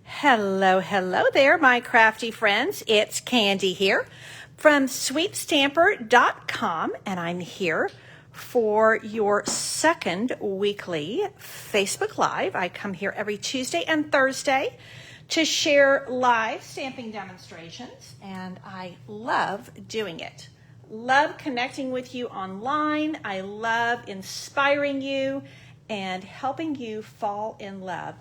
Hello there, my crafty friends. It's Candy here from sweetstamper.com, and I'm here for your second weekly Facebook Live. I come here every Tuesday and Thursday to share live stamping demonstrations, and I love doing it. Love connecting with you online. I love inspiring you and helping you fall in love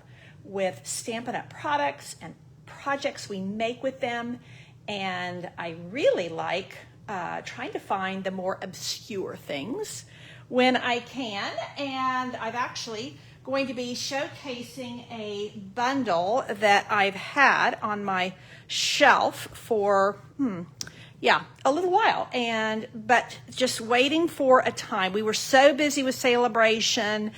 with Stampin' Up! Products and projects we make with them. And I really like trying to find the more obscure things when I can. And I've actually going to be showcasing a bundle that I've had on my shelf for a little while, but just waiting for a time. We were so busy with Celebration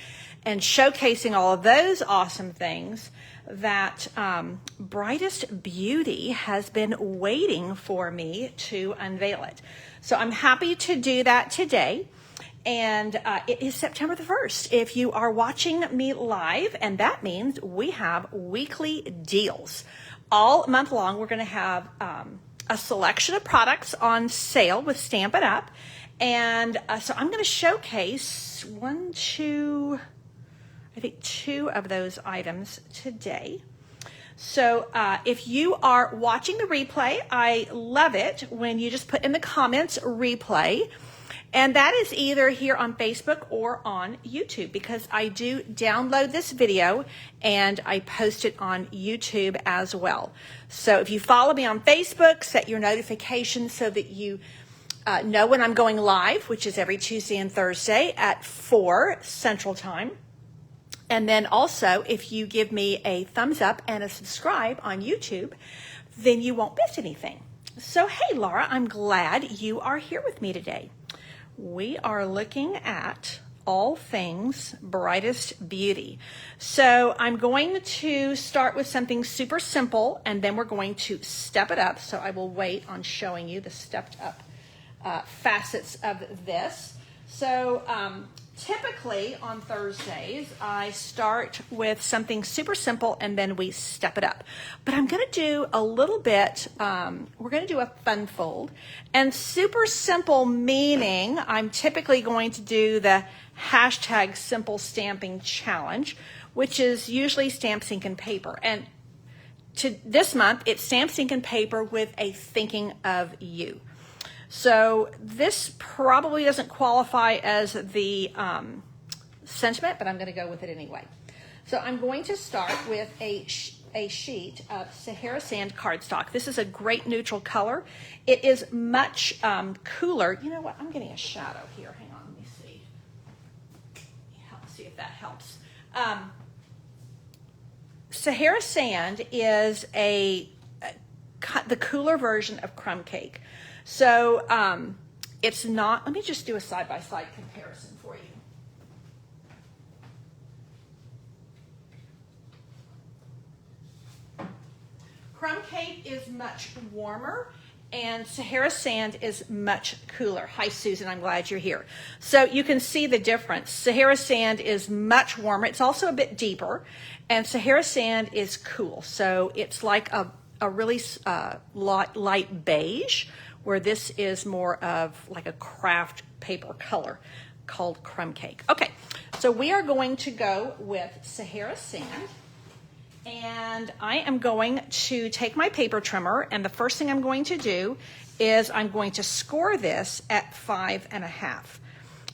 and showcasing all of those awesome things that Brightest Beauty has been waiting for me to unveil it. So I'm happy to do that today. And it is September the 1st. If you are watching me live, and that means we have weekly deals. All month long, we're going to have a selection of products on sale with Stampin' Up! And so I'm going to showcase two of those items today. So if you are watching the replay, I love it when you just put in the comments replay. And that is either here on Facebook or on YouTube, because I do download this video and I post it on YouTube as well. So if you follow me on Facebook, set your notifications so that you know when I'm going live, which is every Tuesday and Thursday at 4 Central Time. And then also, if you give me a thumbs up and a subscribe on YouTube, then you won't miss anything. So, hey, Laura, I'm glad you are here with me today. We are looking at all things Brightest Beauty. So I'm going to start with something super simple, and then we're going to step it up. So I will wait on showing you the stepped up facets of this. So typically on Thursdays, I start with something super simple and then we step it up. But I'm going to do a little bit, we're going to do a fun fold. And super simple meaning I'm typically going to do the hashtag simple stamping challenge, which is usually stamps, ink, and paper. And this month, it's stamps, ink, and paper with a thinking of you. So this probably doesn't qualify as the sentiment, but I'm going to go with it anyway. So I'm going to start with a sheet of Sahara Sand cardstock. This is a great neutral color. It is much cooler. You know what? I'm getting a shadow here. Hang on, let me see. See if that helps. Sahara Sand is the cooler version of crumb cake. So it's not, let me just do a side-by-side comparison for you. Crumb cake is much warmer and Sahara Sand is much cooler. Hi, Susan, I'm glad you're here. So you can see the difference. Sahara Sand is much warmer. It's also a bit deeper, and Sahara Sand is cool. So it's like a really light beige, where this is more of like a craft paper color called crumb cake. Okay, so we are going to go with Sahara Sand, and I am going to take my paper trimmer, and the first thing I'm going to do is I'm going to score this at 5.5.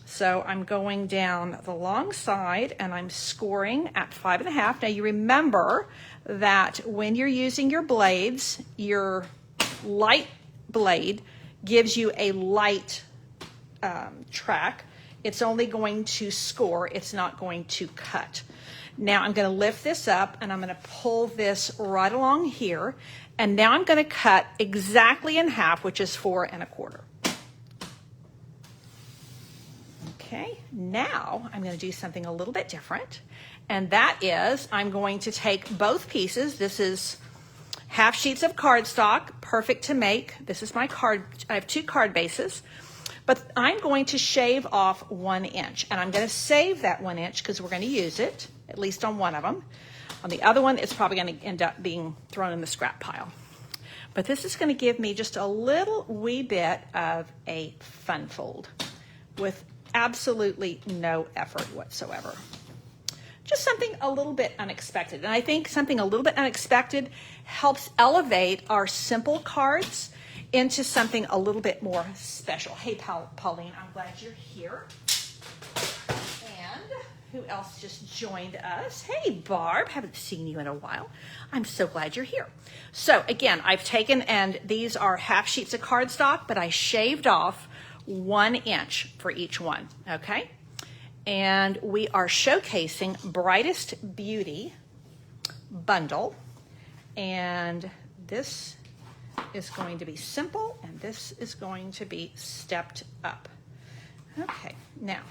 So I'm going down the long side and I'm scoring at 5.5. Now you remember that when you're using your blades, your light blade gives you a light track. It's only going to score, it's not going to cut. Now I'm going to lift this up and I'm going to pull this right along here, and now I'm going to cut exactly in half, which is 4.25. Okay, now I'm going to do something a little bit different, and that is I'm going to take both pieces. This is half sheets of cardstock, perfect to make. This is my card. I have 2 card bases, but I'm going to shave off 1 inch, and I'm going to save that 1 inch because we're going to use it, at least on one of them. On the other one, it's probably going to end up being thrown in the scrap pile. But this is going to give me just a little wee bit of a fun fold with absolutely no effort whatsoever. Just something a little bit unexpected. And I think something a little bit unexpected helps elevate our simple cards into something a little bit more special. Hey, Pauline, I'm glad you're here. And who else just joined us? Hey, Barb, haven't seen you in a while. I'm so glad you're here. So again, I've taken, and these are half sheets of cardstock, but I shaved off 1 inch for each one, okay? And we are showcasing Brightest Beauty bundle. And this is going to be simple, and this is going to be stepped up. Okay, now,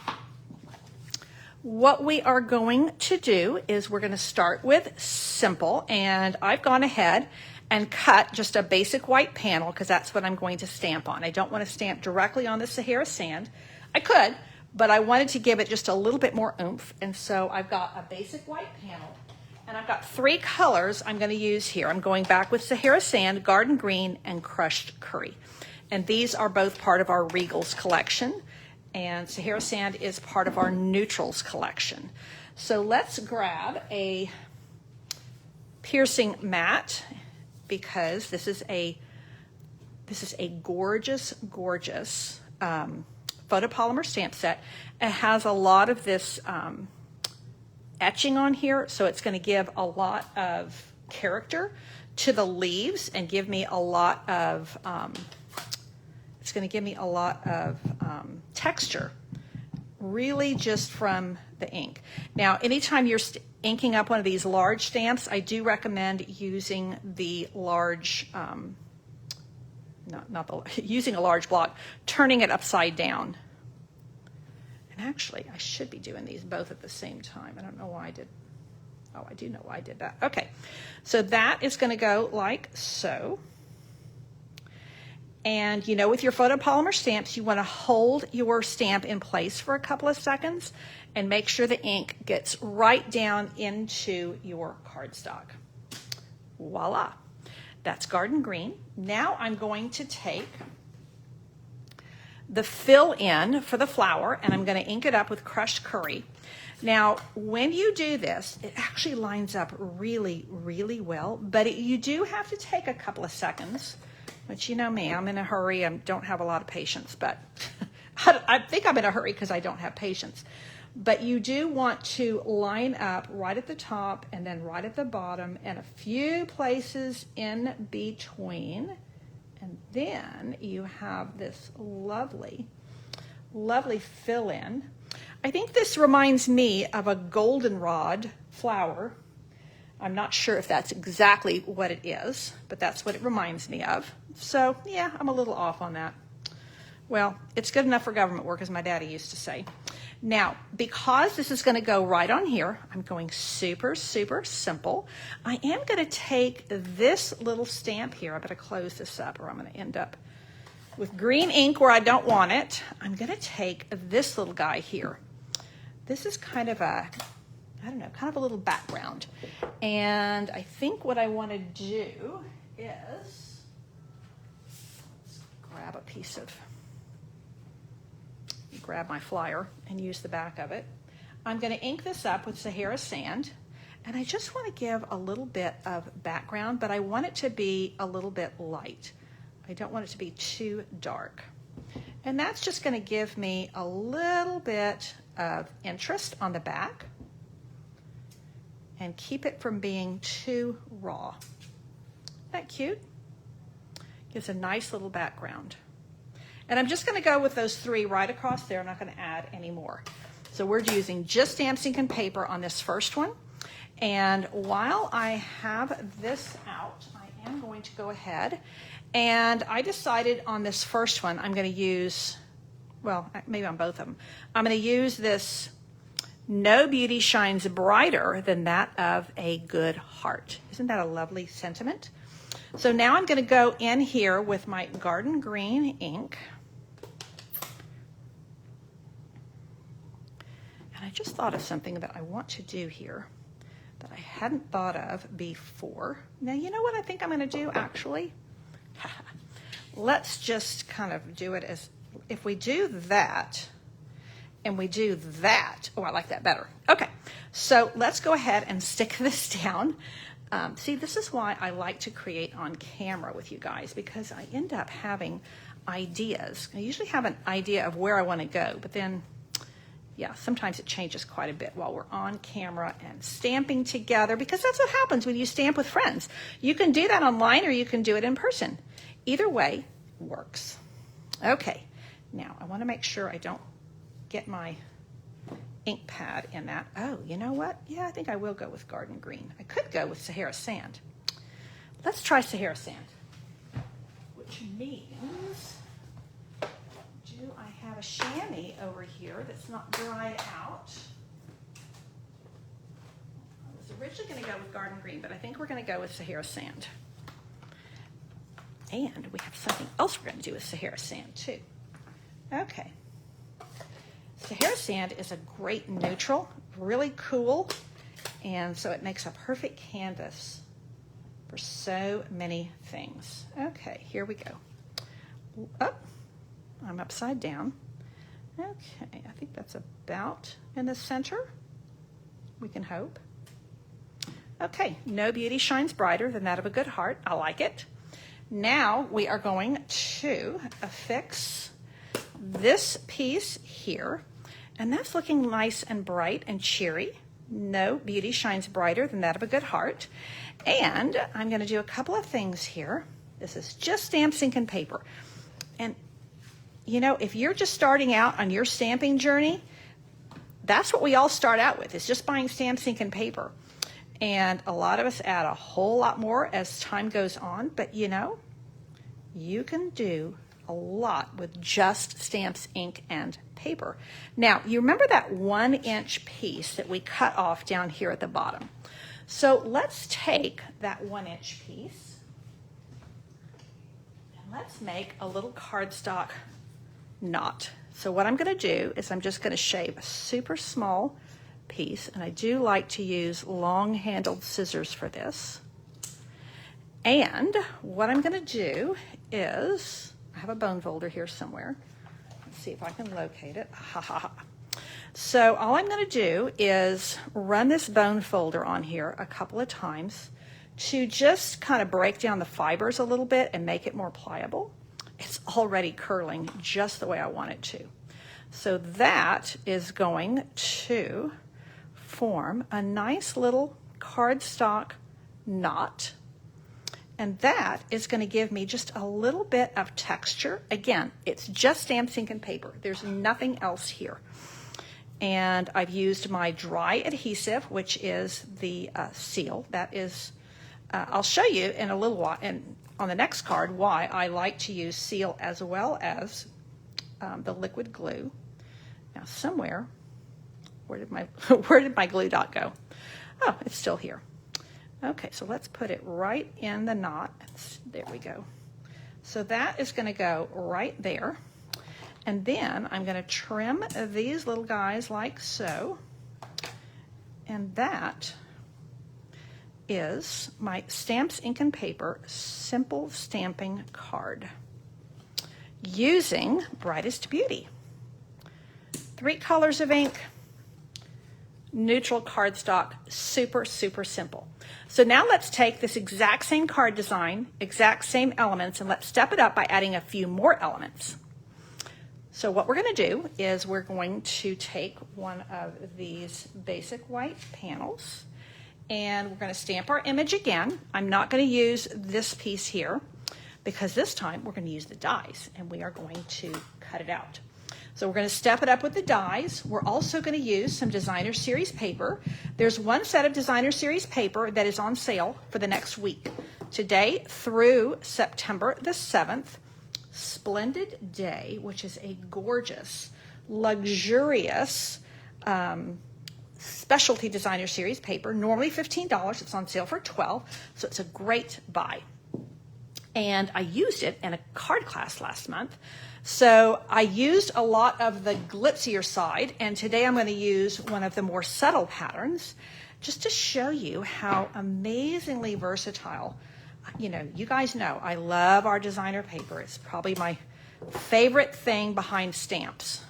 what we are going to do is we're going to start with simple, and I've gone ahead and cut just a basic white panel because that's what I'm going to stamp on. I don't want to stamp directly on the Sahara sand. I could, but I wanted to give it just a little bit more oomph, and so I've got a basic white panel. And I've got 3 colors I'm going to use here. I'm going back with Sahara Sand, Garden Green, and Crushed Curry. And these are both part of our Regals collection. And Sahara Sand is part of our Neutrals collection. So let's grab a piercing mat, because this is a gorgeous, gorgeous photopolymer stamp set. It has a lot of this etching on here, so it's going to give a lot of character to the leaves and give me a lot of texture, really just from the ink. Now, anytime you're inking up one of these large stamps, I do recommend using the large, using a large block, turning it upside down. Actually, I should be doing these both at the same time. I don't know why I did. Oh, I do know why I did that. Okay, so that is going to go like so. And you know, with your photopolymer stamps, you want to hold your stamp in place for a couple of seconds and make sure the ink gets right down into your cardstock. Voila, that's Garden Green. Now I'm going to take the fill in for the flower, and I'm going to ink it up with Crushed Curry. Now, when you do this, it actually lines up really, really well, but you do have to take a couple of seconds, which, you know me, I'm in a hurry. I don't have a lot of patience, but I think I'm in a hurry because I don't have patience. But you do want to line up right at the top and then right at the bottom and a few places in between. And then you have this lovely, lovely fill-in. I think this reminds me of a goldenrod flower. I'm not sure if that's exactly what it is, but that's what it reminds me of. So, yeah, I'm a little off on that. Well, it's good enough for government work, as my daddy used to say. Now, because this is going to go right on here, I'm going super, super simple. I am going to take this little stamp here. I better close this up or I'm going to end up with green ink where I don't want it. I'm going to take this little guy here. This is kind of a, I don't know, kind of a little background. And I think what I want to do is, let's grab a piece of, grab my flyer and use the back of it. I'm going to ink this up with Sahara Sand, and I just want to give a little bit of background, but I want it to be a little bit light. I don't want it to be too dark. And that's just going to give me a little bit of interest on the back and keep it from being too raw. Isn't that cute? Gives a nice little background. And I'm just going to go with those 3 right across there. I'm not going to add any more. So we're using just stamp ink and paper on this first one. And while I have this out, I am going to go ahead, and I decided on this first one I'm going to use, well, maybe on both of them, I'm going to use this No Beauty Shines Brighter Than That of a Good Heart. Isn't that a lovely sentiment? So now I'm going to go in here with my Garden Green ink. And I just thought of something that I want to do here. that I hadn't thought of before. Now, you know what I think I'm going to do, actually? Let's just kind of do it as, if we do that, and we do that. Oh, I like that better. Okay, so let's go ahead and stick this down. See, this is why I like to create on camera with you guys, because I end up having ideas. I usually have an idea of where I want to go, but then, yeah, sometimes it changes quite a bit while we're on camera and stamping together, because that's what happens when you stamp with friends. You can do that online or you can do it in person. Either way works. Okay, now I want to make sure I don't get my ink pad in that. Oh, you know what? Yeah, I think I will go with Garden Green. I could go with Sahara Sand. Let's try Sahara Sand, which means, do I have a chamois over here that's not dried out? I was originally going to go with Garden Green, but I think we're going to go with Sahara Sand. And we have something else we're going to do with Sahara Sand too. Okay. Sahara Sand is a great neutral, really cool, and so it makes a perfect canvas for so many things. Okay, here we go. Oh, I'm upside down. Okay, I think that's about in the center. We can hope. Okay, no beauty shines brighter than that of a good heart. I like it. Now we are going to affix this piece here, and that's looking nice and bright and cheery. No beauty shines brighter than that of a good heart. And I'm going to do a couple of things here. This is just stamps, ink, and paper. And, you know, if you're just starting out on your stamping journey, that's what we all start out with, is just buying stamps, ink, and paper. And a lot of us add a whole lot more as time goes on. But, you know, you can do a lot with just stamps, ink, and paper. Now, you remember that 1-inch piece that we cut off down here at the bottom? So let's take that 1-inch piece and let's make a little cardstock knot. So what I'm going to do is I'm just going to shave a super small piece, and I do like to use long-handled scissors for this. And what I'm going to do is, I have a bone folder here somewhere. Let's see if I can locate it. Ha ha ha. So all I'm going to do is run this bone folder on here a couple of times to just kind of break down the fibers a little bit and make it more pliable. It's already curling just the way I want it to. So that is going to form a nice little cardstock knot. And that is going to give me just a little bit of texture. Again, it's just stamps, ink, and paper. There's nothing else here. And I've used my dry adhesive, which is the seal. That is, I'll show you in a little while, and on the next card, why I like to use seal as well as the liquid glue. Now somewhere, where did my glue dot go? Oh, it's still here. Okay, so let's put it right in the knot. There we go. So that is going to go right there. And then I'm going to trim these little guys like so. And that is my Stamps, Ink, and Paper Simple Stamping Card using Brightest Beauty. 3 colors of ink, neutral cardstock, super, super simple. So now let's take this exact same card design, exact same elements, and let's step it up by adding a few more elements. So what we're going to do is we're going to take one of these basic white panels and we're going to stamp our image again. I'm not going to use this piece here because this time we're going to use the dies and we are going to cut it out. So we're going to step it up with the dies. We're also going to use some Designer Series paper. There's one set of Designer Series paper that is on sale for the next week. Today through September the 7th, Splendid Day, which is a gorgeous, luxurious specialty Designer Series paper. Normally $15. It's on sale for $12. So it's a great buy. And I used it in a card class last month. So I used a lot of the glitzier side, and today I'm going to use one of the more subtle patterns. just to show you how amazingly versatile. You know, you guys know I love our designer paper. It's probably my favorite thing behind stamps.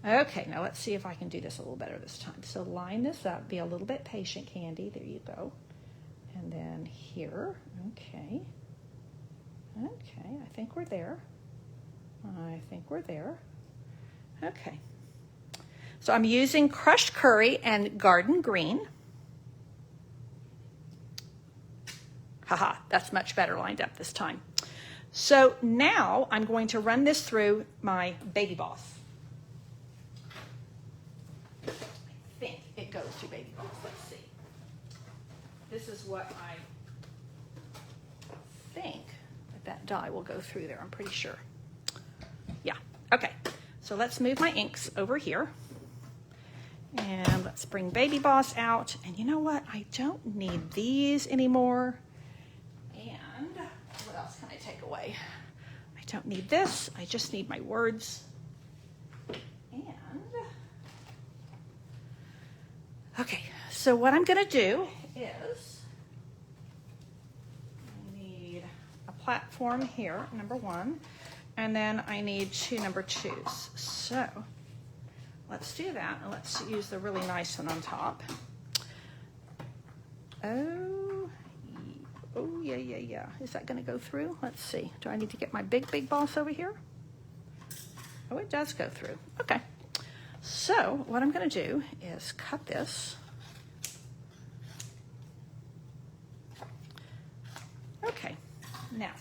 Okay, now let's see if I can do this a little better this time. So line this up, be a little bit patient, Candy. There you go. And then here, okay. Okay, I think we're there. I think we're there. Okay. So I'm using crushed curry and garden green. Haha, that's much better lined up this time. So now I'm going to run this through my Baby Boss. I think it goes through Baby Boss. Let's see. This is what I think that die will go through there. I'm pretty sure. Yeah. Okay. So let's move my inks over here. And let's bring Baby Boss out. And you know what? I don't need these anymore. And what else can I take away? I don't need this. I just need my words. And okay, so what I'm going to do is I need a platform here, number 1, and then I need 2 number 2s. So let's do that, and let's use the really nice one on top. Oh, yeah. Is that going to go through? Let's see. Do I need to get my big boss over here? Oh, it does go through. Okay. So what I'm going to do is cut this. Okay. Now,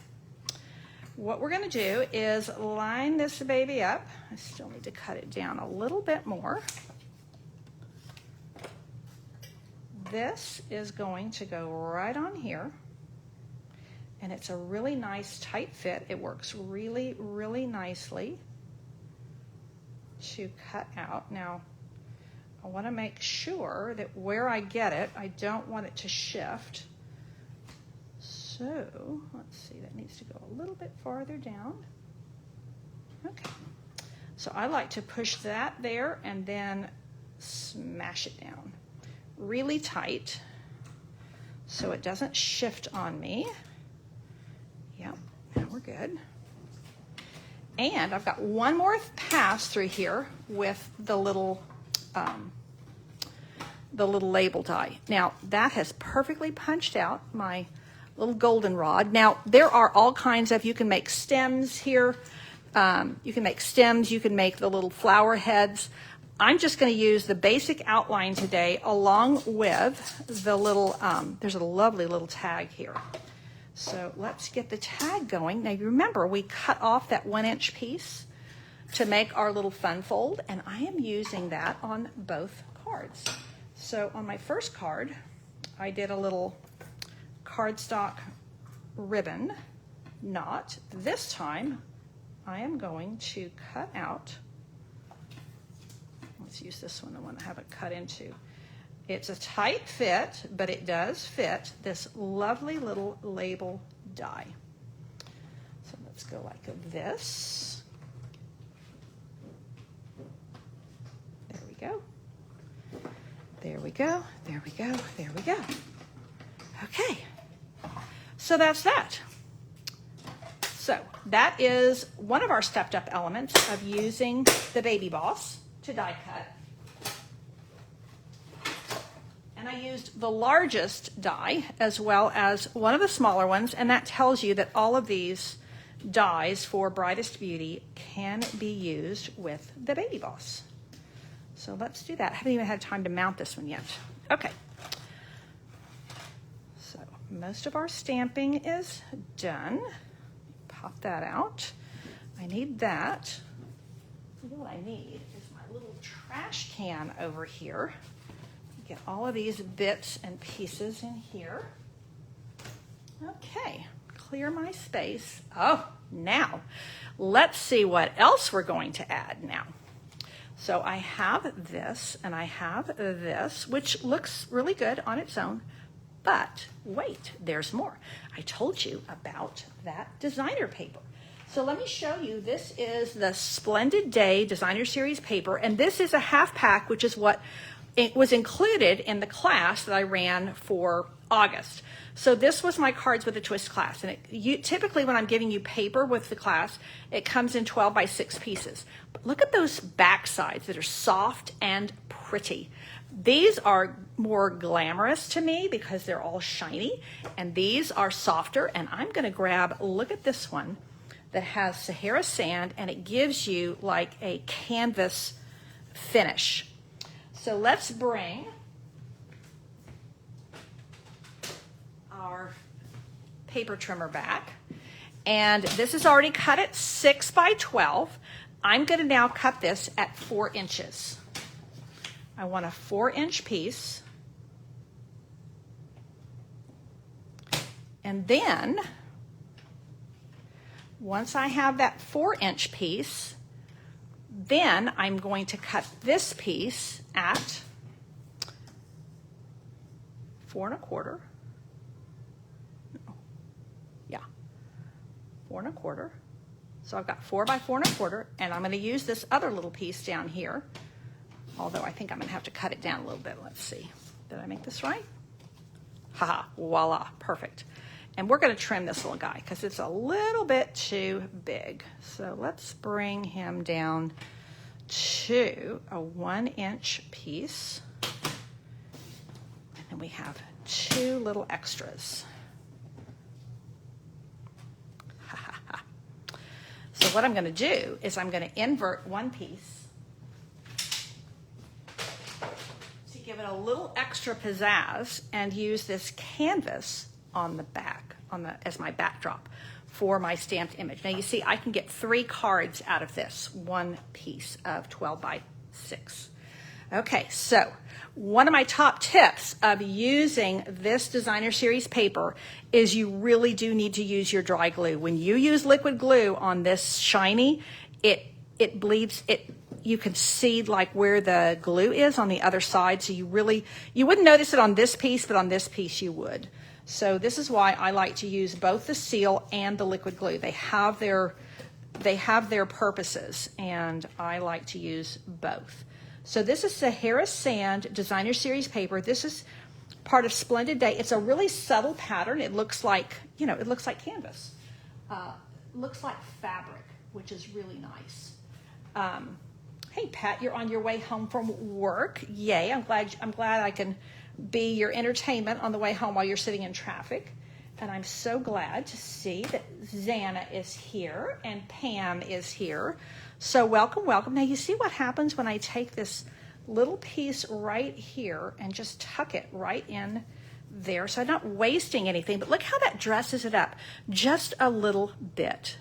what we're going to do is line this baby up. I still need to cut it down a little bit more. This is going to go right on here. And it's a really nice tight fit. It works really, really nicely to cut out. Now, I want to make sure that where I get it, I don't want it to shift. So, let's see, that needs to go a little bit farther down. Okay. So I like to push that there and then smash it down really tight so it doesn't shift on me. Yep, now we're good. And I've got one more pass through here with the little label die. Now that has perfectly punched out my little goldenrod. Now there are all kinds of, you can make stems here. You can make stems, you can make the little flower heads. I'm just going to use the basic outline today along with the little, there's a lovely little tag here. So let's get the tag going. Now you remember we cut off that 1-inch piece to make our little fun fold, and I am using that on both cards. So on my first card, I did a little cardstock ribbon knot. This time, I am going to cut out, let's use this one, the one I haven't cut into. It's a tight fit, but it does fit this lovely little label die. So let's go like this. There we go. There we go. There we go. There we go. Okay. So that's that. So that is one of our stepped up elements of using the Baby Boss to die cut. And I used the largest die as well as one of the smaller ones, and that tells you that all of these dies for Brightest Beauty can be used with the Baby Boss. So let's do that. I haven't even had time to mount this one yet. Okay. So most of our stamping is done. Pop that out. I need that. You know what I need is my little trash can over here. Get all of these bits and pieces in here. Okay, clear my space. Oh, now let's see what else we're going to add now. So I have this and I have this, which looks really good on its own, but wait, there's more. I told you about that designer paper. So let me show you, this is the Splendid Day Designer Series paper, and this is a half pack, which is what it was included in the class that I ran for August. So this was my Cards with a Twist class. And typically when I'm giving you paper with the class, it comes in 12 by 6 pieces. But look at those back sides that are soft and pretty. These are more glamorous to me because they're all shiny, and these are softer. And I'm going to grab, look at this one that has Sahara sand, and it gives you like a canvas finish. So let's bring our paper trimmer back, and this is already cut at 6 by 12. I'm going to now cut this at 4 inches. I want a 4-inch piece, and then once I have that 4-inch piece, then I'm going to cut this piece at 4 1/4. Yeah, 4 1/4. So I've got 4 by 4 1/4, and I'm going to use this other little piece down here. Although I think I'm going to have to cut it down a little bit. Let's see. Did I make this right? Haha, voila, perfect. And we're going to trim this little guy because it's a little bit too big. So let's bring him down to a 1-inch piece. And then we have 2 little extras. So what I'm going to do is I'm going to invert one piece, give it a little extra pizzazz, and use this canvas on the back, as my backdrop for my stamped image. Now you see I can get 3 cards out of this one piece of 12 by 6. Okay, so one of my top tips of using this designer series paper is you really do need to use your dry glue. When you use liquid glue on this shiny, it bleeds, you can see like where the glue is on the other side. So you wouldn't notice it on this piece, but on this piece you would. So this is why I like to use both the seal and the liquid glue. They have their purposes, and I like to use both. So this is Sahara Sand Designer Series paper. This is part of Splendid Day. It's a really subtle pattern. It looks like, it looks like canvas. Looks like fabric, which is really nice. Hey Pat, you're on your way home from work. Yay, I'm glad I can be your entertainment on the way home while you're sitting in traffic. And I'm so glad to see that Xana is here and Pam is here. So welcome, welcome. Now you see what happens when I take this little piece right here and just tuck it right in there. So I'm not wasting anything, but look how that dresses it up just a little bit.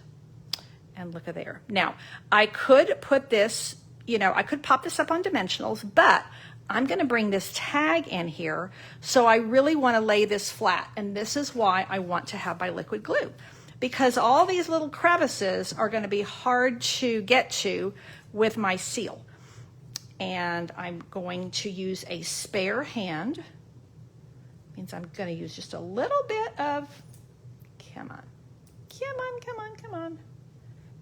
And look at there. Now, I could put this, I could pop this up on dimensionals, but I'm going to bring this tag in here. So I really want to lay this flat. And this is why I want to have my liquid glue, because all these little crevices are going to be hard to get to with my seal. And I'm going to use a spare hand. Means I'm going to use just a little bit of, come on.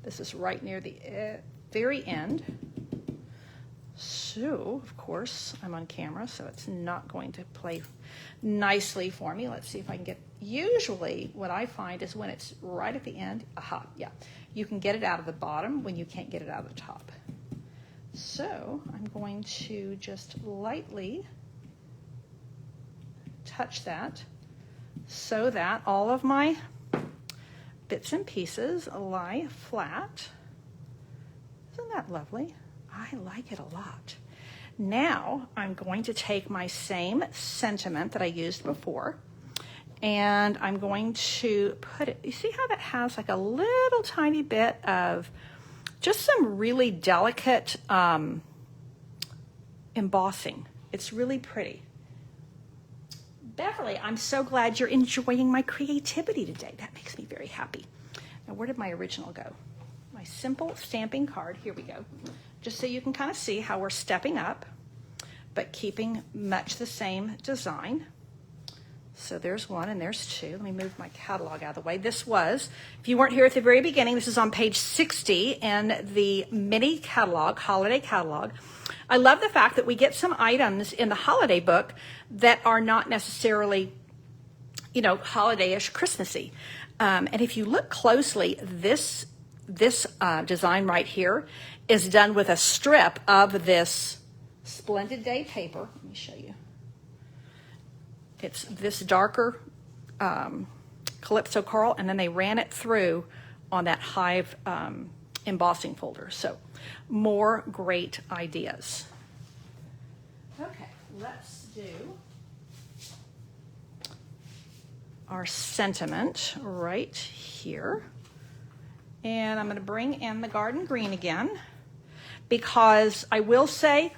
This is right near the very end. So, of course, I'm on camera, so it's not going to play nicely for me. Let's see if I can get, usually what I find is when it's right at the end, yeah, you can get it out of the bottom when you can't get it out of the top. So I'm going to just lightly touch that so that all of my bits and pieces lie flat. Isn't that lovely? I like it a lot. Now I'm going to take my same sentiment that I used before, and I'm going to put it, you see how that has like a little tiny bit of just some really delicate embossing. It's really pretty. Beverly, I'm so glad you're enjoying my creativity today. That makes me very happy. Now, where did my original go? My simple stamping card. Here we go. Just so you can kind of see how we're stepping up, but keeping much the same design. So there's one and there's two. Let me move my catalog out of the way. This was, if you weren't here at the very beginning, this is on page 60 in the mini catalog, holiday catalog. I love the fact that we get some items in the holiday book that are not necessarily, you know, holiday-ish, Christmassy. And if you look closely, this design right here is done with a strip of this Splendid Day paper. Let me show you. It's this darker Calypso coral, and then they ran it through on that Hive embossing folder. So more great ideas. Okay, let's do our sentiment right here. And I'm going to bring in the garden green again, because I will say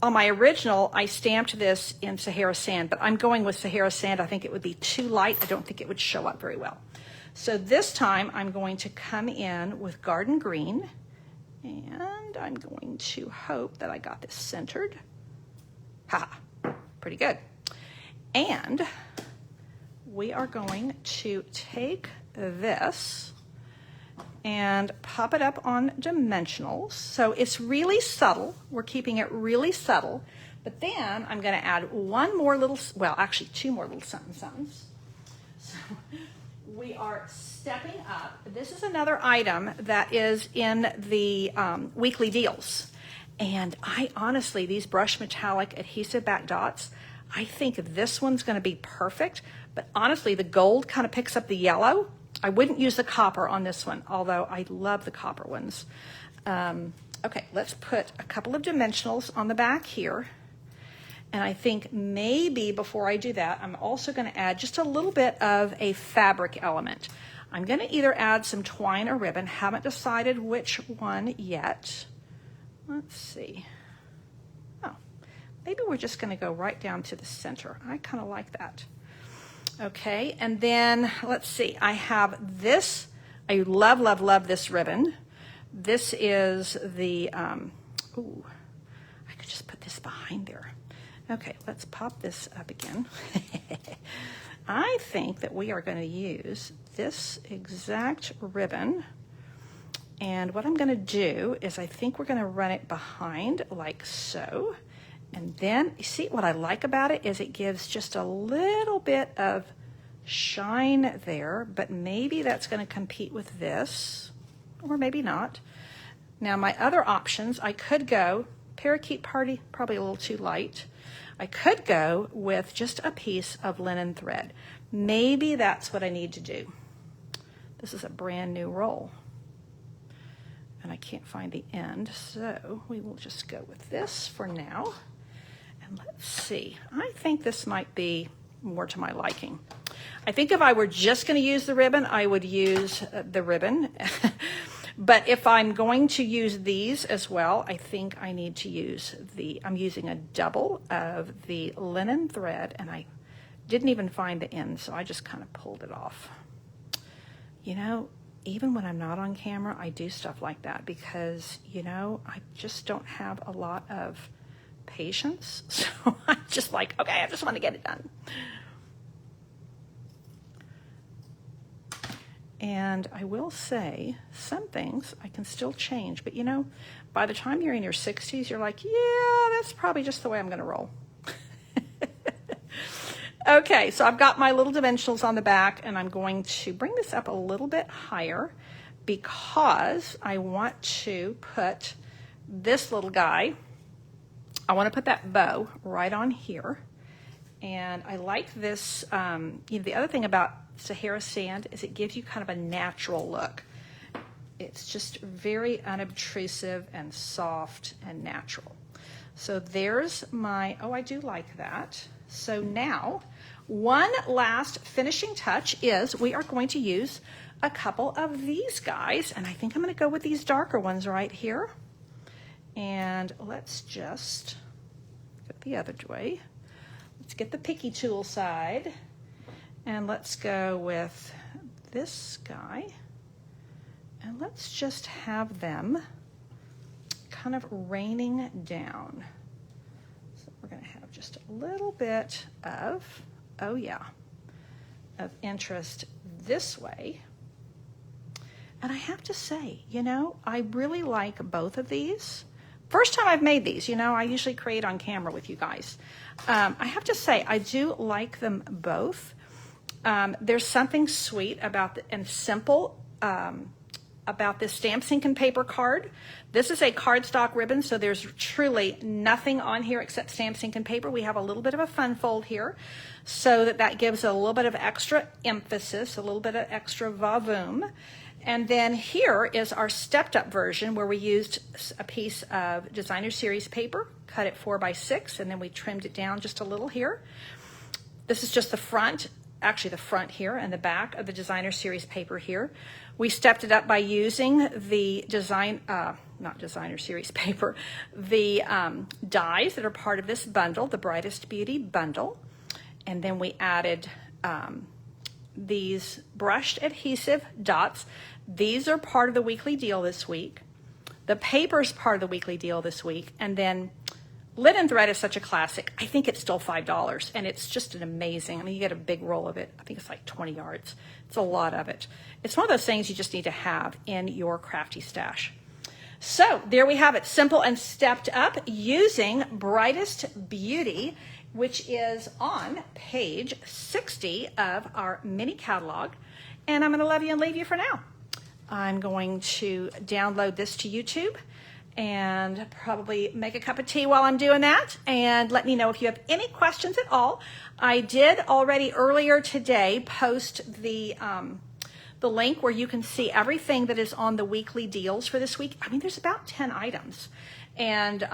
on my original, I stamped this in Sahara Sand, but I'm going with Sahara Sand. I think it would be too light. I don't think it would show up very well. So this time I'm going to come in with garden green, and I'm going to hope that I got this centered. Ha, pretty good. And we are going to take this and pop it up on dimensionals. So it's really subtle. We're keeping it really subtle. But then I'm going to add one more little, well, actually two more little somethings. So we are stepping up. This is another item that is in the weekly deals. And I honestly, these brush metallic adhesive back dots, I think this one's going to be perfect. But honestly, the gold kind of picks up the yellow. I wouldn't use the copper on this one, although I love the copper ones. Okay, let's put a couple of dimensionals on the back here. And I think maybe before I do that, I'm also going to add just a little bit of a fabric element. I'm going to either add some twine or ribbon. Haven't decided which one yet. Let's see. Oh, maybe we're just going to go right down to the center. I kind of like that. Okay, and then let's see. I have this. I love, love, love this ribbon. This is the, ooh, I could just put this behind there. Okay, let's pop this up again. I think that we are going to use this exact ribbon. And what I'm going to do is I think we're going to run it behind like so. And then, you see what I like about it is it gives just a little bit of shine there, but maybe that's going to compete with this, or maybe not. Now, my other options, I could go Parakeet Party, probably a little too light. I could go with just a piece of linen thread. Maybe that's what I need to do. This is a brand new roll, and I can't find the end, so we will just go with this for now. And let's see, I think this might be more to my liking. I think if I were just going to use the ribbon, I would use the ribbon. But if I'm going to use these as well, I think I need to use I'm using a double of the linen thread, and I didn't even find the end, so I just kind of pulled it off. You know, even when I'm not on camera, I do stuff like that because, you know, I just don't have a lot of patience. So I'm just like, okay, I just want to get it done. And I will say some things I can still change, but you know, by the time you're in your 60s, you're like, yeah, that's probably just the way I'm going to roll. Okay, so I've got my little dimensionals on the back, and I'm going to bring this up a little bit higher because I want to put this little guy, I want to put that bow right on here. And I like this, you know, the other thing about Sahara Sand is it gives you kind of a natural look. It's just very unobtrusive and soft and natural. So there's my, oh, I do like that. So now, one last finishing touch is we are going to use a couple of these guys, and I think I'm going to go with these darker ones right here. And let's just go the other way. Let's get the picky tool side, and let's go with this guy, and let's just have them kind of raining down. So we're going to have just a little bit of, oh yeah, of interest this way. And I have to say, you know, I really like both of these, First time I've made these. You know, I usually create on camera with you guys. I have to say, I do like them both. There's something sweet about and simple about this stamp, ink, and paper card. This is a cardstock ribbon, so there's truly nothing on here except stamp, ink, and paper. We have a little bit of a fun fold here, so that gives a little bit of extra emphasis, a little bit of extra va-voom. And then here is our stepped up version where we used a piece of designer series paper, cut it 4 by 6, and then we trimmed it down just a little here. This is just the front, actually the front here and the back of the designer series paper here. We stepped it up by using the not designer series paper, the dies that are part of this bundle, the Brightest Beauty bundle. And then we added these brushed adhesive dots. These are part of the weekly deal this week. The paper's part of the weekly deal this week. And then linen thread is such a classic. I think it's still $5, and it's just an amazing, I mean, you get a big roll of it. I think it's like 20 yards. It's a lot of it. It's one of those things you just need to have in your crafty stash. So there we have it, simple and stepped up using Brightest Beauty, which is on page 60 of our mini catalog. And I'm going to love you and leave you for now. I'm going to download this to YouTube and probably make a cup of tea while I'm doing that, and let me know if you have any questions at all. I did already earlier today post the link where you can see everything that is on the weekly deals for this week. I mean, there's about 10 items, and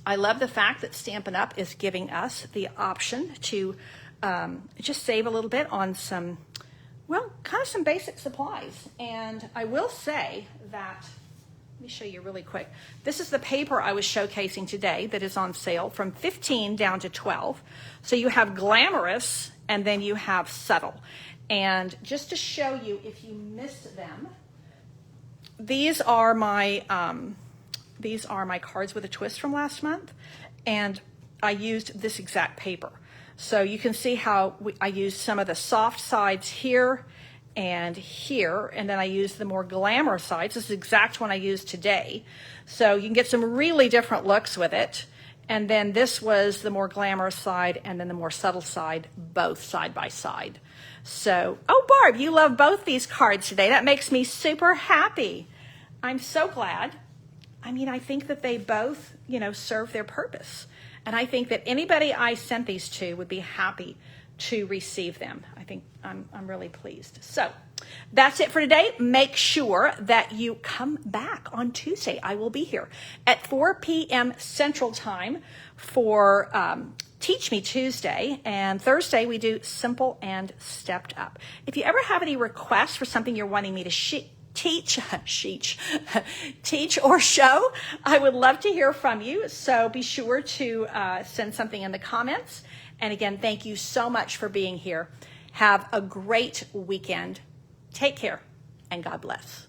I love the fact that Stampin' Up! Is giving us the option to just save a little bit on some, well, kind of some basic supplies. And I will say that, let me show you really quick. This is the paper I was showcasing today that is on sale from 15 down to 12. So you have glamorous and then you have subtle. And just to show you, if you missed them, these are my cards with a twist from last month, and I used this exact paper. So you can see how I used some of the soft sides here and here, and then I used the more glamour sides. This is the exact one I used today. So you can get some really different looks with it. And then this was the more glamorous side and then the more subtle side, both side by side. So, oh Barb, you love both these cards today. That makes me super happy. I'm so glad. I mean, I think that they both, you know, serve their purpose. And I think that anybody I sent these to would be happy to receive them. I think I'm really pleased. So that's it for today. Make sure that you come back on Tuesday. I will be here at 4 p.m. Central Time for Teach Me Tuesday. And Thursday we do Simple and Stepped Up. If you ever have any requests for something you're wanting me to teach or show, I would love to hear from you. So be sure to send something in the comments. And again, thank you so much for being here. Have a great weekend. Take care, and God bless.